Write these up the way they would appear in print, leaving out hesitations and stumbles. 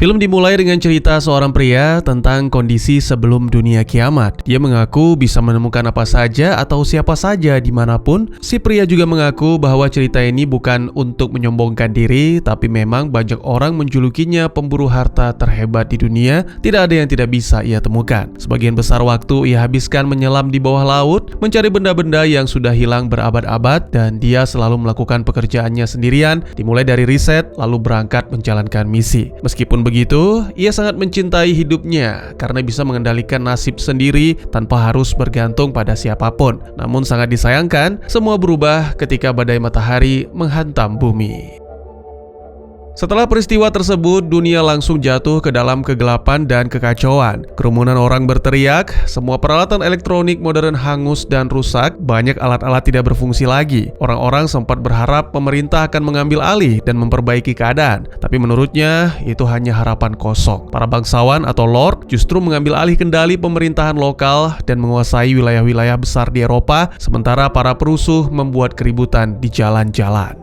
Film dimulai dengan cerita seorang pria tentang kondisi sebelum dunia kiamat. Dia mengaku bisa menemukan apa saja atau siapa saja dimanapun. Si pria juga mengaku bahwa cerita ini bukan untuk menyombongkan diri, tapi memang banyak orang menjulukinya pemburu harta terhebat di dunia. Tidak ada yang tidak bisa ia temukan. Sebagian besar waktu ia habiskan menyelam di bawah laut, mencari benda-benda yang sudah hilang berabad-abad, dan dia selalu melakukan pekerjaannya sendirian, dimulai dari riset lalu berangkat menjalankan misi. Meskipun begitu, ia sangat mencintai hidupnya karena bisa mengendalikan nasib sendiri tanpa harus bergantung pada siapapun. Namun sangat disayangkan, semua berubah ketika badai matahari menghantam bumi. Setelah peristiwa tersebut, dunia langsung jatuh ke dalam kegelapan dan kekacauan. Kerumunan orang berteriak, semua peralatan elektronik modern hangus dan rusak, banyak alat-alat tidak berfungsi lagi. Orang-orang sempat berharap pemerintah akan mengambil alih dan memperbaiki keadaan. Tapi menurutnya, itu hanya harapan kosong. Para bangsawan atau lord justru mengambil alih kendali pemerintahan lokal dan menguasai wilayah-wilayah besar di Eropa, sementara para perusuh membuat keributan di jalan-jalan.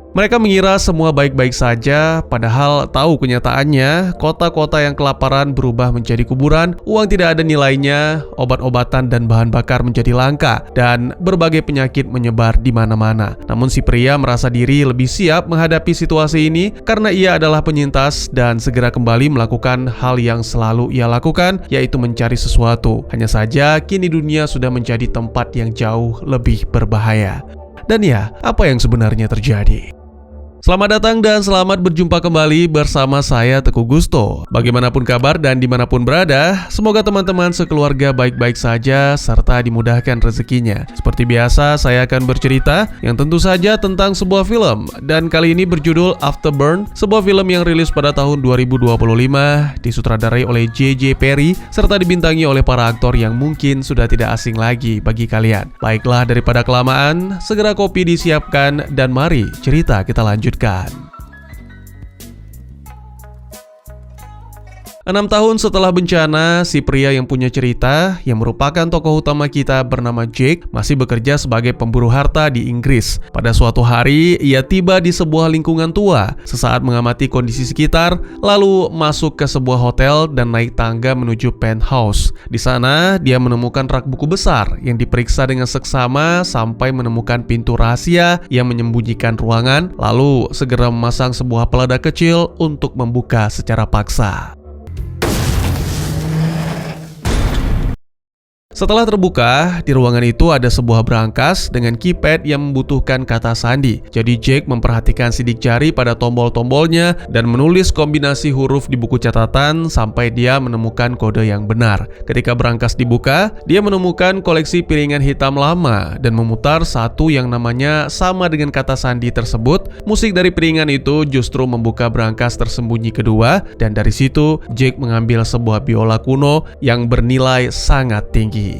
Mereka mengira semua baik-baik saja, padahal tahu kenyataannya, kota-kota yang kelaparan berubah menjadi kuburan, uang tidak ada nilainya, obat-obatan dan bahan bakar menjadi langka, dan berbagai penyakit menyebar di mana-mana. Namun si pria merasa diri lebih siap menghadapi situasi ini karena ia adalah penyintas dan segera kembali melakukan hal yang selalu ia lakukan, yaitu mencari sesuatu. Hanya saja, kini dunia sudah menjadi tempat yang jauh lebih berbahaya. Dan ya, apa yang sebenarnya terjadi? Selamat datang dan selamat berjumpa kembali bersama saya Teguh Gusto. Bagaimanapun kabar dan dimanapun berada, semoga teman-teman sekeluarga baik-baik saja serta dimudahkan rezekinya. Seperti biasa, saya akan bercerita yang tentu saja tentang sebuah film, dan kali ini berjudul Afterburn, sebuah film yang rilis pada tahun 2025, disutradarai oleh J.J. Perry serta dibintangi oleh para aktor yang mungkin sudah tidak asing lagi bagi kalian. Baiklah, daripada kelamaan, segera kopi disiapkan dan mari cerita kita lanjutkan. 6 tahun setelah bencana, si pria yang punya cerita, yang merupakan tokoh utama kita bernama Jake, masih bekerja sebagai pemburu harta di Inggris. Pada suatu hari, ia tiba di sebuah lingkungan tua. Sesaat mengamati kondisi sekitar, lalu masuk ke sebuah hotel dan naik tangga menuju penthouse. Di sana, dia menemukan rak buku besar yang diperiksa dengan seksama sampai menemukan pintu rahasia yang menyembunyikan ruangan, lalu segera memasang sebuah peledak kecil untuk membuka secara paksa. Setelah terbuka, di ruangan itu ada sebuah berangkas dengan keypad yang membutuhkan kata sandi. Jadi Jake memperhatikan sidik jari pada tombol-tombolnya dan menulis kombinasi huruf di buku catatan sampai dia menemukan kode yang benar. Ketika berangkas dibuka, dia menemukan koleksi piringan hitam lama dan memutar satu yang namanya sama dengan kata sandi tersebut. Musik dari piringan itu justru membuka berangkas tersembunyi kedua, dan dari situ Jake mengambil sebuah biola kuno yang bernilai sangat tinggi.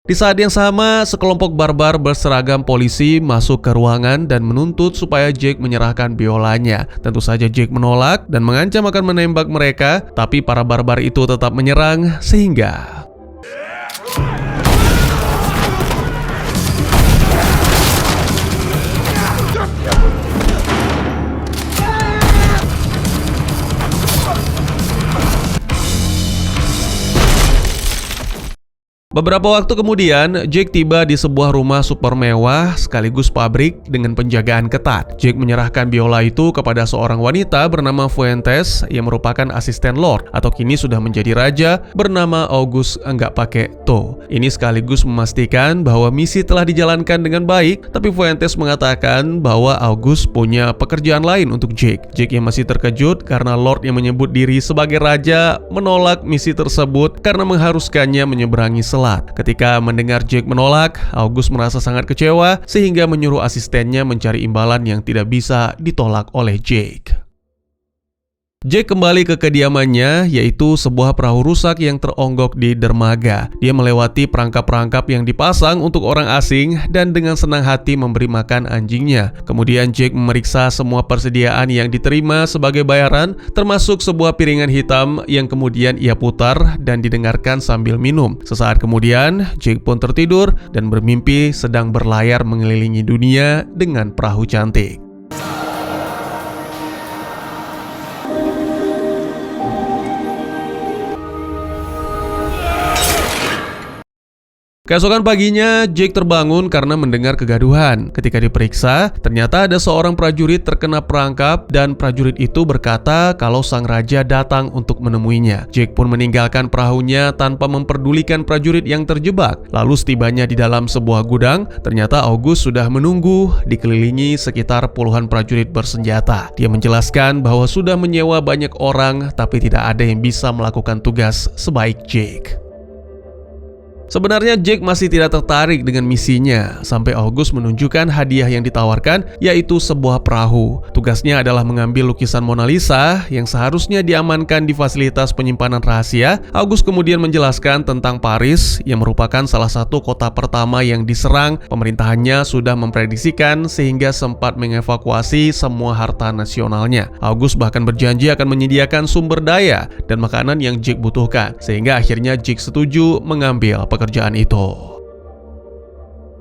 Di saat yang sama, sekelompok barbar berseragam polisi masuk ke ruangan dan menuntut supaya Jake menyerahkan biolanya. Tentu saja Jake menolak dan mengancam akan menembak mereka, tapi para barbar itu tetap menyerang sehingga beberapa waktu kemudian, Jake tiba di sebuah rumah super mewah sekaligus pabrik dengan penjagaan ketat. Jake menyerahkan biola itu kepada seorang wanita bernama Fuentes yang merupakan asisten Lord atau kini sudah menjadi raja bernama August enggak pakai to. Ini sekaligus memastikan bahwa misi telah dijalankan dengan baik, tapi Fuentes mengatakan bahwa August punya pekerjaan lain untuk Jake. Jake yang masih terkejut karena Lord yang menyebut diri sebagai raja menolak misi tersebut karena mengharuskannya menyeberangi selat. Ketika mendengar Jake menolak, August merasa sangat kecewa sehingga menyuruh asistennya mencari imbalan yang tidak bisa ditolak oleh Jake. Jake kembali ke kediamannya, yaitu sebuah perahu rusak yang teronggok di dermaga. Dia melewati perangkap-perangkap yang dipasang untuk orang asing dan dengan senang hati memberi makan anjingnya. Kemudian Jake memeriksa semua persediaan yang diterima sebagai bayaran, termasuk sebuah piringan hitam yang kemudian ia putar dan didengarkan sambil minum. Sesaat kemudian, Jake pun tertidur dan bermimpi sedang berlayar mengelilingi dunia dengan perahu cantik. Keesokan paginya, Jake terbangun karena mendengar kegaduhan. Ketika diperiksa, ternyata ada seorang prajurit terkena perangkap dan prajurit itu berkata kalau sang raja datang untuk menemuinya. Jake pun meninggalkan perahunya tanpa memperdulikan prajurit yang terjebak. Lalu setibanya di dalam sebuah gudang, ternyata August sudah menunggu dikelilingi sekitar puluhan prajurit bersenjata. Dia menjelaskan bahwa sudah menyewa banyak orang tapi tidak ada yang bisa melakukan tugas sebaik Jake. Sebenarnya Jake masih tidak tertarik dengan misinya, sampai August menunjukkan hadiah yang ditawarkan, yaitu sebuah perahu. Tugasnya adalah mengambil lukisan Mona Lisa yang seharusnya diamankan di fasilitas penyimpanan rahasia. August kemudian menjelaskan tentang Paris yang merupakan salah satu kota pertama yang diserang. Pemerintahannya sudah memprediksikan sehingga sempat mengevakuasi semua harta nasionalnya. August bahkan berjanji akan menyediakan sumber daya dan makanan yang Jake butuhkan, sehingga akhirnya Jake setuju mengambil pekerjaan itu.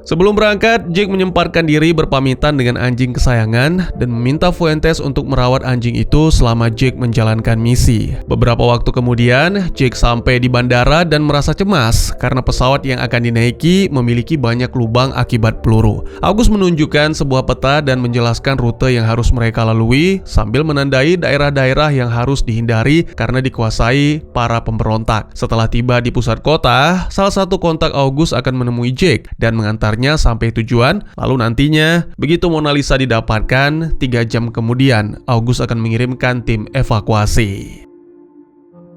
Sebelum berangkat, Jake menyempatkan diri berpamitan dengan anjing kesayangan dan meminta Fuentes untuk merawat anjing itu selama Jake menjalankan misi. Beberapa waktu kemudian, Jake sampai di bandara dan merasa cemas karena pesawat yang akan dinaiki memiliki banyak lubang akibat peluru. August menunjukkan sebuah peta dan menjelaskan rute yang harus mereka lalui sambil menandai daerah-daerah yang harus dihindari karena dikuasai para pemberontak. Setelah tiba di pusat kota, salah satu kontak August akan menemui Jake dan mengantar sampai tujuan. Lalu nantinya, begitu Mona Lisa didapatkan, 3 jam kemudian August akan mengirimkan tim evakuasi.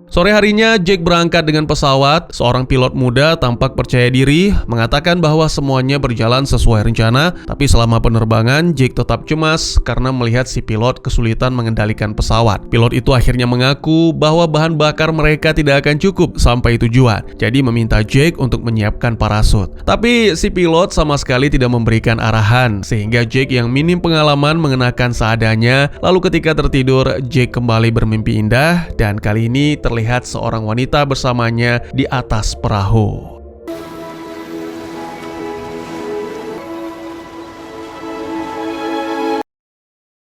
Sore harinya, Jake berangkat dengan pesawat. Seorang pilot muda tampak percaya diri, mengatakan bahwa semuanya berjalan sesuai rencana. Tapi selama penerbangan, Jake tetap cemas karena melihat si pilot kesulitan mengendalikan pesawat. Pilot itu akhirnya mengaku bahwa bahan bakar mereka tidak akan cukup sampai tujuan. Jadi meminta Jake untuk menyiapkan parasut. Tapi si pilot sama sekali tidak memberikan arahan, sehingga Jake yang minim pengalaman mengenakan seadanya. Lalu ketika tertidur, Jake kembali bermimpi indah dan kali ini terlihat seorang wanita bersamanya di atas perahu.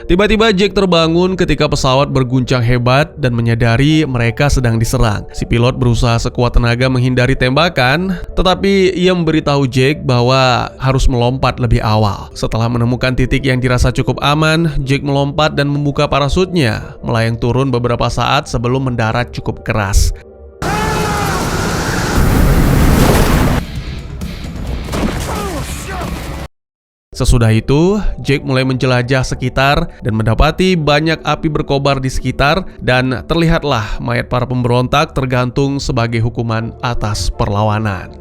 Tiba-tiba Jake terbangun ketika pesawat berguncang hebat dan menyadari mereka sedang diserang. Si pilot berusaha sekuat tenaga menghindari tembakan, tetapi ia memberitahu Jake bahwa harus melompat lebih awal. Setelah menemukan titik yang dirasa cukup aman, Jake melompat dan membuka parasutnya, melayang turun beberapa saat sebelum mendarat cukup keras. Sesudah itu, Jake mulai menjelajah sekitar dan mendapati banyak api berkobar di sekitar dan terlihatlah mayat para pemberontak tergantung sebagai hukuman atas perlawanan.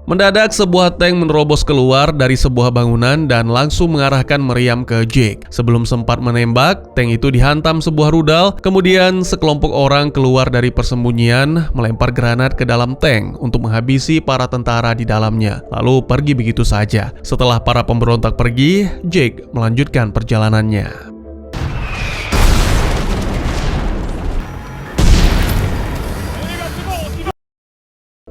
Mendadak sebuah tank menerobos keluar dari sebuah bangunan dan langsung mengarahkan meriam ke Jake. Sebelum sempat menembak, tank itu dihantam sebuah rudal. Kemudian sekelompok orang keluar dari persembunyian, melempar granat ke dalam tank untuk menghabisi para tentara di dalamnya. Lalu pergi begitu saja. Setelah para pemberontak pergi, Jake melanjutkan perjalanannya.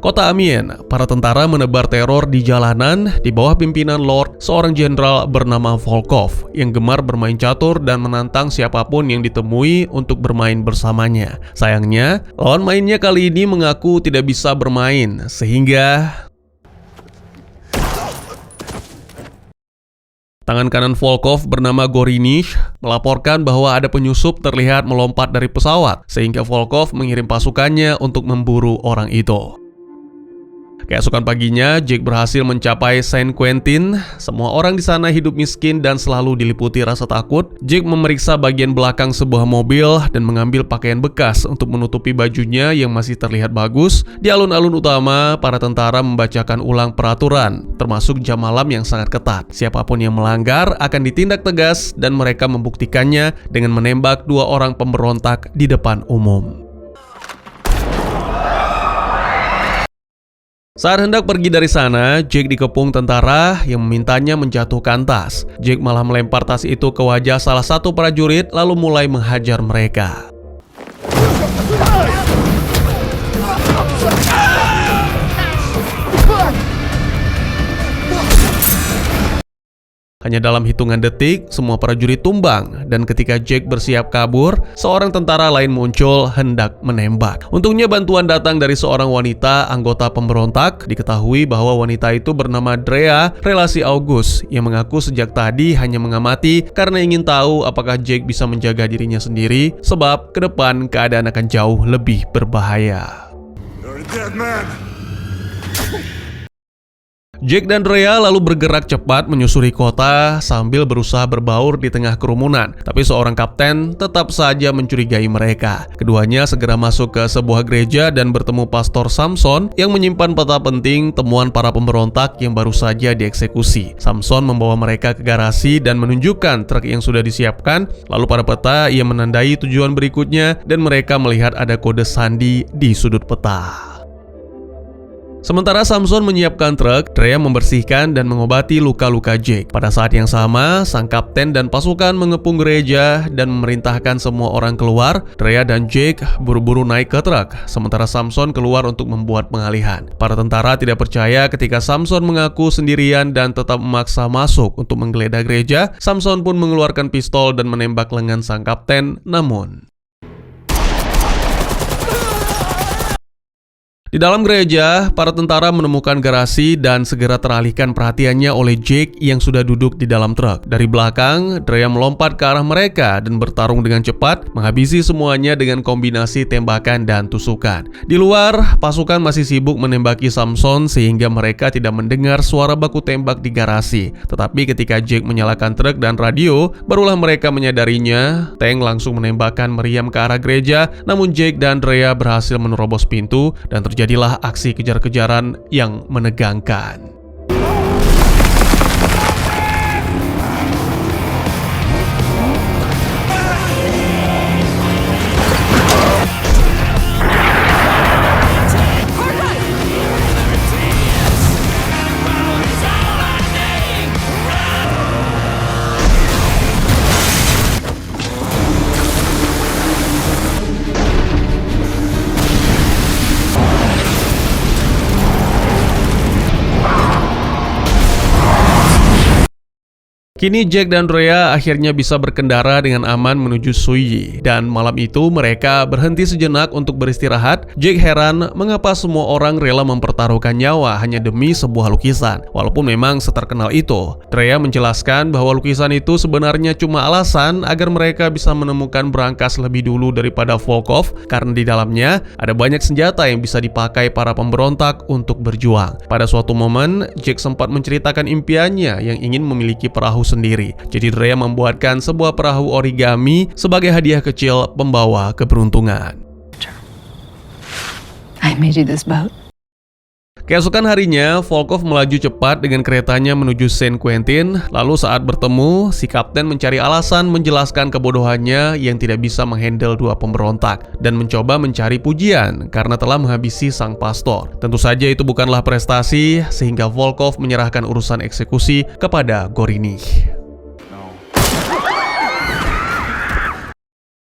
Kota Amiens, para tentara menebar teror di jalanan di bawah pimpinan Lord, seorang jenderal bernama Volkov yang gemar bermain catur dan menantang siapapun yang ditemui untuk bermain bersamanya. Sayangnya, lawan mainnya kali ini mengaku tidak bisa bermain, sehingga tangan kanan Volkov bernama Gorinish melaporkan bahwa ada penyusup terlihat melompat dari pesawat, sehingga Volkov mengirim pasukannya untuk memburu orang itu. Keesokan paginya, Jake berhasil mencapai Saint Quentin. Semua orang di sana hidup miskin dan selalu diliputi rasa takut. Jake memeriksa bagian belakang sebuah mobil dan mengambil pakaian bekas untuk menutupi bajunya yang masih terlihat bagus. Di alun-alun utama, para tentara membacakan ulang peraturan, termasuk jam malam yang sangat ketat. Siapapun yang melanggar akan ditindak tegas dan mereka membuktikannya dengan menembak 2 orang pemberontak di depan umum. Saat hendak pergi dari sana, Jake dikepung tentara yang memintanya menjatuhkan tas. Jake malah melempar tas itu ke wajah salah satu prajurit lalu mulai menghajar mereka. Hanya dalam hitungan detik, semua prajurit tumbang, dan ketika Jake bersiap kabur, seorang tentara lain muncul hendak menembak. Untungnya bantuan datang dari seorang wanita anggota pemberontak. Diketahui bahwa wanita itu bernama Drea, relasi August, yang mengaku sejak tadi hanya mengamati karena ingin tahu apakah Jake bisa menjaga dirinya sendiri, sebab ke depan keadaan akan jauh lebih berbahaya. You're a dead man. Jake dan Drea lalu bergerak cepat menyusuri kota sambil berusaha berbaur di tengah kerumunan. Tapi seorang kapten tetap saja mencurigai mereka. Keduanya segera masuk ke sebuah gereja dan bertemu Pastor Samson yang menyimpan peta penting temuan para pemberontak yang baru saja dieksekusi. Samson membawa mereka ke garasi dan menunjukkan truk yang sudah disiapkan. Lalu pada peta ia menandai tujuan berikutnya dan mereka melihat ada kode sandi di sudut peta. Sementara Samson menyiapkan truk, Drea membersihkan dan mengobati luka-luka Jake. Pada saat yang sama, sang kapten dan pasukan mengepung gereja dan memerintahkan semua orang keluar. Drea dan Jake buru-buru naik ke truk, sementara Samson keluar untuk membuat pengalihan. Para tentara tidak percaya ketika Samson mengaku sendirian dan tetap memaksa masuk untuk menggeledah gereja. Samson pun mengeluarkan pistol dan menembak lengan sang kapten, namun di dalam gereja, para tentara menemukan garasi dan segera teralihkan perhatiannya oleh Jake yang sudah duduk di dalam truk. Dari belakang, Drea melompat ke arah mereka dan bertarung dengan cepat, menghabisi semuanya dengan kombinasi tembakan dan tusukan. Di luar, pasukan masih sibuk menembaki Samson sehingga mereka tidak mendengar suara baku tembak di garasi. Tetapi ketika Jake menyalakan truk dan radio, barulah mereka menyadarinya. Tank langsung menembakkan meriam ke arah gereja, namun Jake dan Drea berhasil menerobos pintu dan terjadilah aksi kejar-kejaran yang menegangkan. Kini Jake dan Drea akhirnya bisa berkendara dengan aman menuju Suyi. Dan malam itu mereka berhenti sejenak untuk beristirahat. Jake heran mengapa semua orang rela mempertaruhkan nyawa hanya demi sebuah lukisan, walaupun memang seterkenal itu. Drea menjelaskan bahwa lukisan itu sebenarnya cuma alasan agar mereka bisa menemukan brankas lebih dulu daripada Volkov, karena di dalamnya ada banyak senjata yang bisa dipakai para pemberontak untuk berjuang. Pada suatu momen, Jake sempat menceritakan impiannya yang ingin memiliki perahu sendiri. Jadi Drea membuatkan sebuah perahu origami sebagai hadiah kecil pembawa keberuntungan. I made you this boat. Keesokan harinya, Volkov melaju cepat dengan keretanya menuju Saint Quentin. Lalu saat bertemu, si kapten mencari alasan menjelaskan kebodohannya yang tidak bisa menghandle dua pemberontak dan mencoba mencari pujian karena telah menghabisi sang pastor. Tentu saja itu bukanlah prestasi, sehingga Volkov menyerahkan urusan eksekusi kepada Gorinich.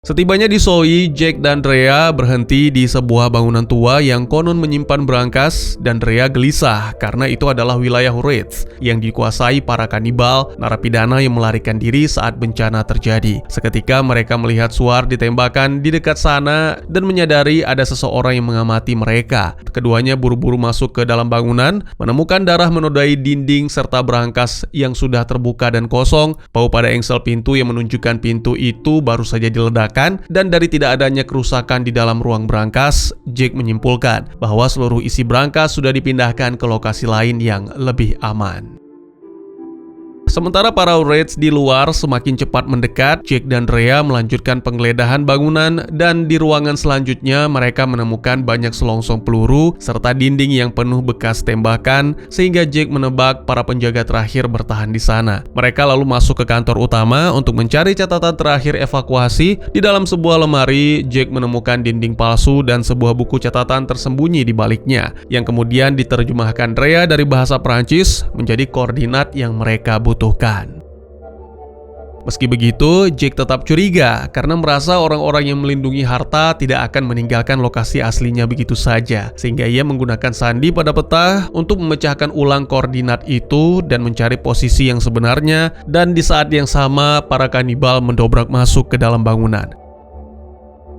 Setibanya di Soi, Jake dan Drea berhenti di sebuah bangunan tua yang konon menyimpan brankas, dan Drea gelisah karena itu adalah wilayah Hurwitz yang dikuasai para kanibal, narapidana yang melarikan diri saat bencana terjadi. Seketika mereka melihat Suar ditembakkan di dekat sana dan menyadari ada seseorang yang mengamati mereka. Keduanya buru-buru masuk ke dalam bangunan, menemukan darah menodai dinding serta brankas yang sudah terbuka dan kosong. Bau pada engsel pintu yang menunjukkan pintu itu baru saja diledakkan. Dan dari tidak adanya kerusakan di dalam ruang brankas, Jake menyimpulkan bahwa seluruh isi brankas sudah dipindahkan ke lokasi lain yang lebih aman. Sementara para Reds di luar semakin cepat mendekat, Jake dan Drea melanjutkan penggeledahan bangunan, dan di ruangan selanjutnya mereka menemukan banyak selongsong peluru serta dinding yang penuh bekas tembakan, sehingga Jake menebak para penjaga terakhir bertahan di sana. Mereka lalu masuk ke kantor utama untuk mencari catatan terakhir evakuasi. Di dalam sebuah lemari, Jake menemukan dinding palsu dan sebuah buku catatan tersembunyi di baliknya, yang kemudian diterjemahkan Drea dari bahasa Prancis menjadi koordinat yang mereka butuhkan. Meski begitu, Jake tetap curiga karena merasa orang-orang yang melindungi harta tidak akan meninggalkan lokasi aslinya begitu saja. Sehingga ia menggunakan sandi pada peta untuk memecahkan ulang koordinat itu dan mencari posisi yang sebenarnya, dan di saat yang sama para kanibal mendobrak masuk ke dalam bangunan.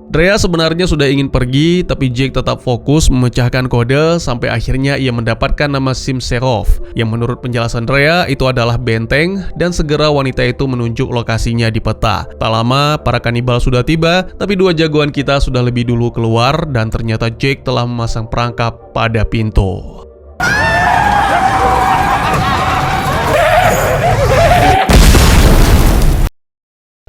Drea sebenarnya sudah ingin pergi, tapi Jake tetap fokus memecahkan kode sampai akhirnya ia mendapatkan nama Simserov, yang menurut penjelasan Drea itu adalah benteng, dan segera wanita itu menunjuk lokasinya di peta. Tak lama, para kanibal sudah tiba, tapi dua jagoan kita sudah lebih dulu keluar dan ternyata Jake telah memasang perangkap pada pintu.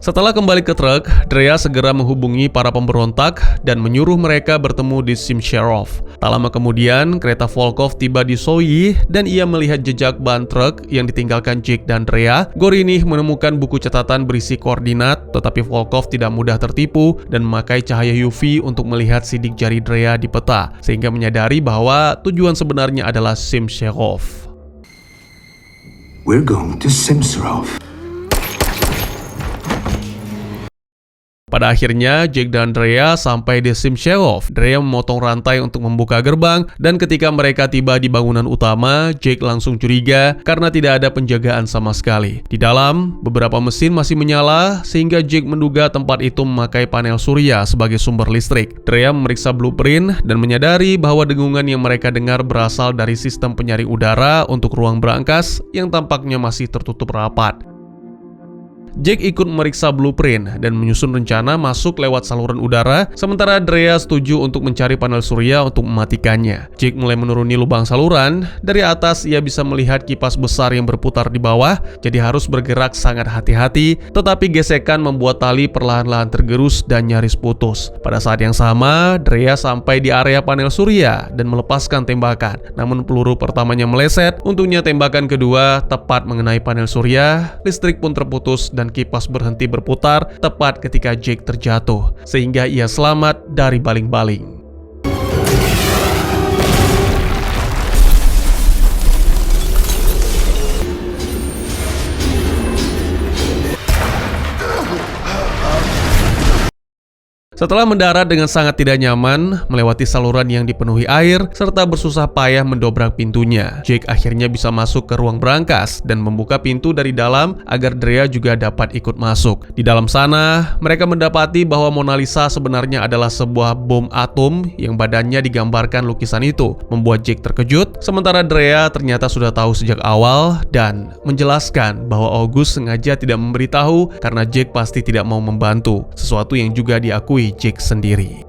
Setelah kembali ke truk, Drea segera menghubungi para pemberontak dan menyuruh mereka bertemu di Simsherov. Tak lama kemudian, kereta Volkov tiba di Soyi dan ia melihat jejak ban truk yang ditinggalkan Jake dan Drea. Gorinih menemukan buku catatan berisi koordinat, tetapi Volkov tidak mudah tertipu dan memakai cahaya UV untuk melihat sidik jari Drea di peta, sehingga menyadari bahwa tujuan sebenarnya adalah Simsherov. We're going to Simserov. Pada akhirnya, Jake dan Drea sampai di Simsherov. Drea memotong rantai untuk membuka gerbang, dan ketika mereka tiba di bangunan utama, Jake langsung curiga karena tidak ada penjagaan sama sekali. Di dalam, beberapa mesin masih menyala, sehingga Jake menduga tempat itu memakai panel surya sebagai sumber listrik. Drea memeriksa blueprint dan menyadari bahwa dengungan yang mereka dengar berasal dari sistem penyaring udara untuk ruang berangkas yang tampaknya masih tertutup rapat. Jake ikut memeriksa blueprint dan menyusun rencana masuk lewat saluran udara, sementara Drea setuju untuk mencari panel surya untuk mematikannya. Jake mulai menuruni lubang saluran. Dari atas ia bisa melihat kipas besar yang berputar di bawah, jadi harus bergerak sangat hati-hati, tetapi gesekan membuat tali perlahan-lahan tergerus dan nyaris putus. Pada saat yang sama, Drea sampai di area panel surya dan melepaskan tembakan. Namun peluru pertamanya meleset, untungnya tembakan kedua tepat mengenai panel surya, listrik pun terputus dan kipas berhenti berputar tepat ketika Jake terjatuh, sehingga ia selamat dari baling-baling. Setelah mendarat dengan sangat tidak nyaman, melewati saluran yang dipenuhi air, serta bersusah payah mendobrak pintunya, Jake akhirnya bisa masuk ke ruang berangkas dan membuka pintu dari dalam agar Drea juga dapat ikut masuk. Di dalam sana, mereka mendapati bahwa Mona Lisa sebenarnya adalah sebuah bom atom yang badannya digambarkan lukisan itu, membuat Jake terkejut, sementara Drea ternyata sudah tahu sejak awal dan menjelaskan bahwa August sengaja tidak memberitahu karena Jake pasti tidak mau membantu, sesuatu yang juga diakui Jake sendiri.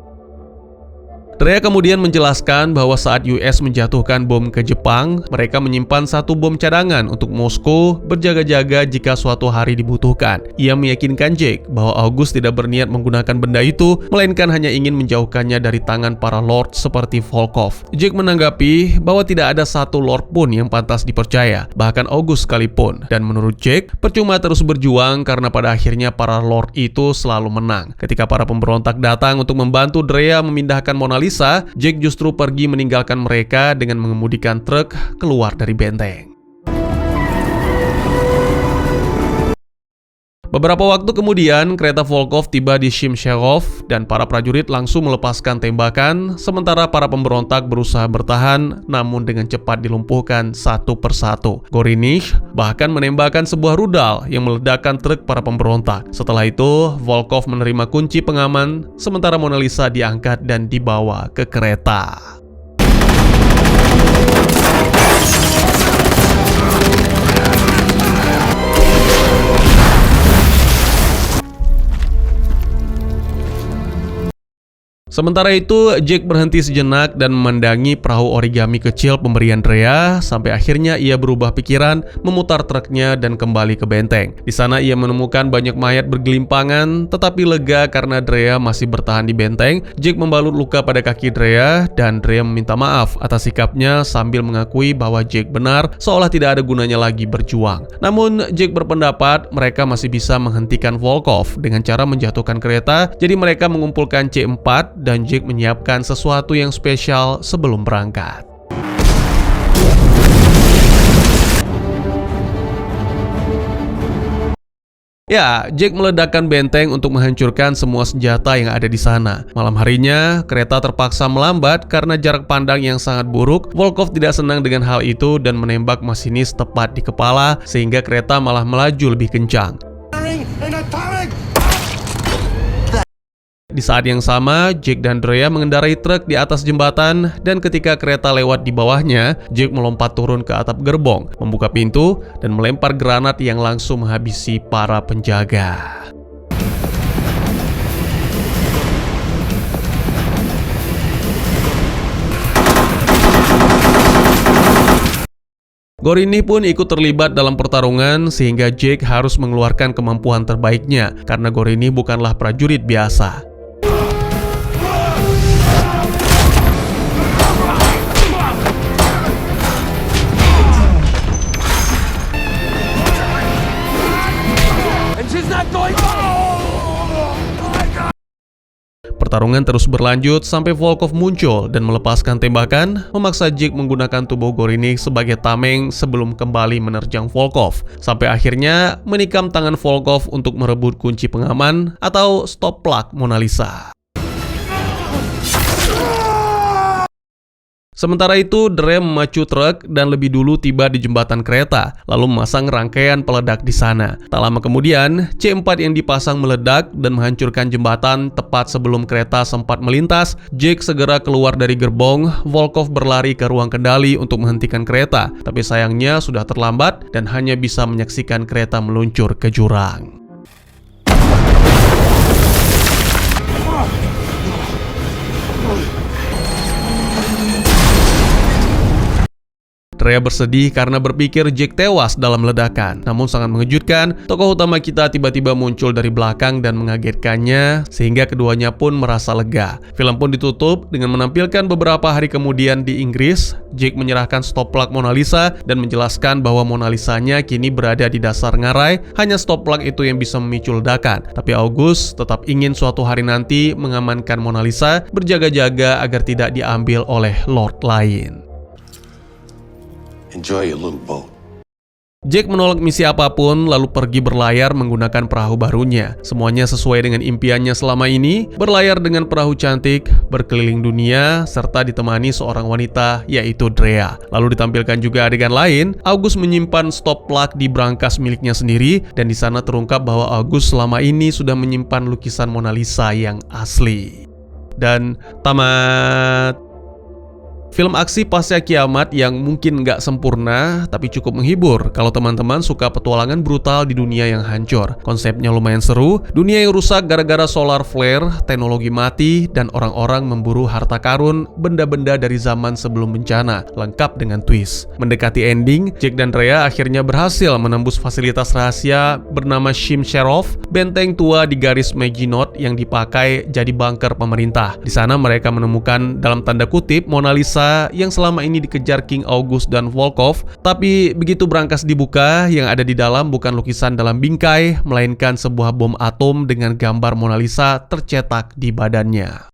Drea kemudian menjelaskan bahwa saat US menjatuhkan bom ke Jepang, mereka menyimpan satu bom cadangan untuk Moskow berjaga-jaga jika suatu hari dibutuhkan. Ia meyakinkan Jake bahwa August tidak berniat menggunakan benda itu, melainkan hanya ingin menjauhkannya dari tangan para lord seperti Volkov. Jake menanggapi bahwa tidak ada satu lord pun yang pantas dipercaya, bahkan August sekalipun. Dan menurut Jake, percuma terus berjuang karena pada akhirnya para lord itu selalu menang. Ketika para pemberontak datang untuk membantu Drea memindahkan Mona Lisa, Jake justru pergi meninggalkan mereka dengan mengemudikan truk keluar dari benteng. Beberapa waktu kemudian, kereta Volkov tiba di Simsherov dan para prajurit langsung melepaskan tembakan, sementara para pemberontak berusaha bertahan namun dengan cepat dilumpuhkan satu persatu. Gorinih bahkan menembakkan sebuah rudal yang meledakkan truk para pemberontak. Setelah itu, Volkov menerima kunci pengaman, sementara Mona Lisa diangkat dan dibawa ke kereta. Sementara itu, Jake berhenti sejenak dan memandangi perahu origami kecil pemberian Drea, sampai akhirnya ia berubah pikiran, memutar truknya dan kembali ke benteng. Di sana ia menemukan banyak mayat bergelimpangan, tetapi lega karena Drea masih bertahan di benteng. Jake membalut luka pada kaki Drea, dan Drea meminta maaf atas sikapnya sambil mengakui bahwa Jake benar, seolah tidak ada gunanya lagi berjuang. Namun, Jake berpendapat mereka masih bisa menghentikan Volkov dengan cara menjatuhkan kereta, jadi mereka mengumpulkan C4 dan Jake menyiapkan sesuatu yang spesial sebelum berangkat. Ya, Jake meledakkan benteng untuk menghancurkan semua senjata yang ada di sana. Malam harinya, kereta terpaksa melambat karena jarak pandang yang sangat buruk. Volkov tidak senang dengan hal itu dan menembak masinis tepat di kepala sehingga kereta malah melaju lebih kencang. Di saat yang sama, Jake dan Drea mengendarai truk di atas jembatan dan ketika kereta lewat di bawahnya, Jake melompat turun ke atap gerbong, membuka pintu, dan melempar granat yang langsung menghabisi para penjaga. Gorini pun ikut terlibat dalam pertarungan sehingga Jake harus mengeluarkan kemampuan terbaiknya karena Gorini bukanlah prajurit biasa. Pertarungan terus berlanjut sampai Volkov muncul dan melepaskan tembakan, memaksa Jake menggunakan tubuh Gorini sebagai tameng sebelum kembali menerjang Volkov, sampai akhirnya menikam tangan Volkov untuk merebut kunci pengaman atau stop plug Mona Lisa. Sementara itu, Drea memacu truk dan lebih dulu tiba di jembatan kereta, lalu memasang rangkaian peledak di sana. Tak lama kemudian, C4 yang dipasang meledak dan menghancurkan jembatan tepat sebelum kereta sempat melintas. Jake segera keluar dari gerbong, Volkov berlari ke ruang kendali untuk menghentikan kereta, tapi sayangnya sudah terlambat dan hanya bisa menyaksikan kereta meluncur ke jurang. Drea bersedih karena berpikir Jake tewas dalam ledakan. Namun sangat mengejutkan, tokoh utama kita tiba-tiba muncul dari belakang dan mengagetkannya, sehingga keduanya pun merasa lega. Film pun ditutup dengan menampilkan beberapa hari kemudian di Inggris, Jake menyerahkan stop plug Mona Lisa dan menjelaskan bahwa Mona Lisanya kini berada di dasar ngarai. Hanya stop plug itu yang bisa memicu ledakan. Tapi August tetap ingin suatu hari nanti mengamankan Mona Lisa, berjaga-jaga agar tidak diambil oleh Lord lain. Enjoy your little boat. Jake menolak misi apapun lalu pergi berlayar menggunakan perahu barunya. Semuanya sesuai dengan impiannya selama ini, berlayar dengan perahu cantik, berkeliling dunia, serta ditemani seorang wanita yaitu Drea. Lalu ditampilkan juga adegan lain, August menyimpan stop plug di brankas miliknya sendiri dan di sana terungkap bahwa August selama ini sudah menyimpan lukisan Mona Lisa yang asli. Dan tamat. Film aksi pasca kiamat yang mungkin nggak sempurna, tapi cukup menghibur kalau teman-teman suka petualangan brutal di dunia yang hancur. Konsepnya lumayan seru, dunia yang rusak gara-gara solar flare, teknologi mati, dan orang-orang memburu harta karun, benda-benda dari zaman sebelum bencana, lengkap dengan twist. Mendekati ending, Jake dan Drea akhirnya berhasil menembus fasilitas rahasia bernama Shim Sharov, benteng tua di garis Maginot yang dipakai jadi bunker pemerintah. Di sana mereka menemukan dalam tanda kutip Mona Lisa yang selama ini dikejar King August dan Volkov, tapi begitu brankas dibuka, yang ada di dalam bukan lukisan dalam bingkai, melainkan sebuah bom atom dengan gambar Mona Lisa tercetak di badannya.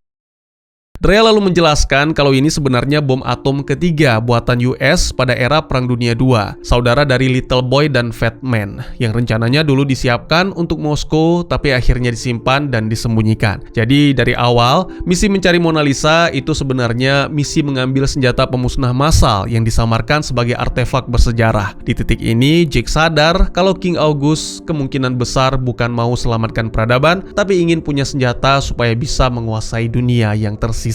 Drea lalu menjelaskan kalau ini sebenarnya bom atom ketiga buatan US pada era Perang Dunia II, saudara dari Little Boy dan Fat Man, yang rencananya dulu disiapkan untuk Moskow tapi akhirnya disimpan dan disembunyikan. Jadi dari awal, misi mencari Mona Lisa itu sebenarnya misi mengambil senjata pemusnah massal yang disamarkan sebagai artefak bersejarah. Di titik ini, Jake sadar kalau King August kemungkinan besar bukan mau selamatkan peradaban, tapi ingin punya senjata supaya bisa menguasai dunia yang tersisa.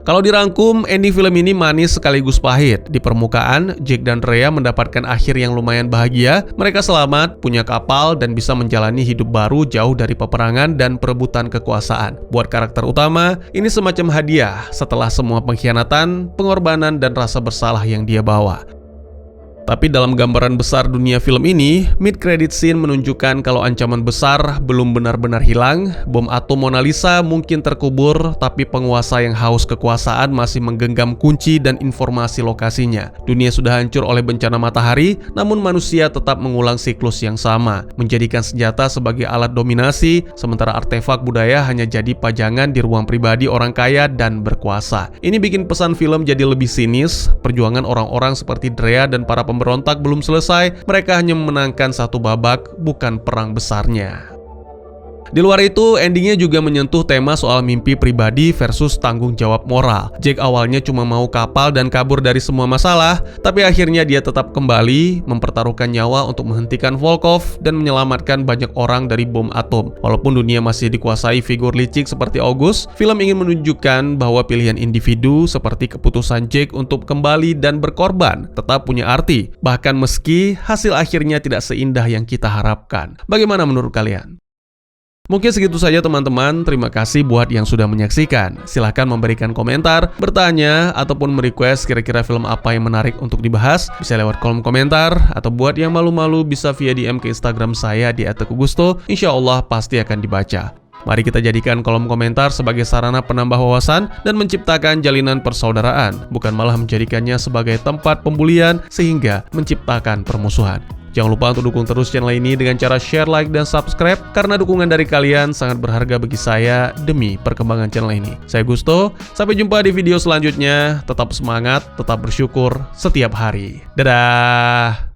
Kalau dirangkum, ending film ini manis sekaligus pahit. Di permukaan, Jake dan Drea mendapatkan akhir yang lumayan bahagia. Mereka selamat, punya kapal, dan bisa menjalani hidup baru jauh dari peperangan dan perebutan kekuasaan. Buat karakter utama, ini semacam hadiah setelah semua pengkhianatan, pengorbanan, dan rasa bersalah yang dia bawa. Tapi dalam gambaran besar dunia film ini, mid-credit scene menunjukkan kalau ancaman besar belum benar-benar hilang. Bom atom Mona Lisa mungkin terkubur, tapi penguasa yang haus kekuasaan masih menggenggam kunci dan informasi lokasinya. Dunia sudah hancur oleh bencana matahari, namun manusia tetap mengulang siklus yang sama, menjadikan senjata sebagai alat dominasi, sementara artefak budaya hanya jadi pajangan di ruang pribadi orang kaya dan berkuasa. Ini bikin pesan film jadi lebih sinis. Perjuangan orang-orang seperti Drea dan para pemain pemberontak belum selesai, mereka hanya memenangkan satu babak, bukan perang besarnya. Di luar itu, endingnya juga menyentuh tema soal mimpi pribadi versus tanggung jawab moral. Jack awalnya cuma mau kapal dan kabur dari semua masalah, tapi akhirnya dia tetap kembali, mempertaruhkan nyawa untuk menghentikan Volkov dan menyelamatkan banyak orang dari bom atom. Walaupun dunia masih dikuasai figur licik seperti August, film ingin menunjukkan bahwa pilihan individu seperti keputusan Jack untuk kembali dan berkorban tetap punya arti, bahkan meski hasil akhirnya tidak seindah yang kita harapkan. Bagaimana menurut kalian? Mungkin segitu saja teman-teman, terima kasih buat yang sudah menyaksikan. Silahkan memberikan komentar, bertanya, ataupun merequest kira-kira film apa yang menarik untuk dibahas. Bisa lewat kolom komentar, atau buat yang malu-malu bisa via DM ke Instagram saya di @tegugusto. Insya Allah pasti akan dibaca. Mari kita jadikan kolom komentar sebagai sarana penambah wawasan dan menciptakan jalinan persaudaraan, bukan malah menjadikannya sebagai tempat pembulian sehingga menciptakan permusuhan. Jangan lupa untuk dukung terus channel ini dengan cara share, like, dan subscribe, karena dukungan dari kalian sangat berharga bagi saya demi perkembangan channel ini. Saya Gusto, sampai jumpa di video selanjutnya. Tetap semangat, tetap bersyukur setiap hari. Dadah!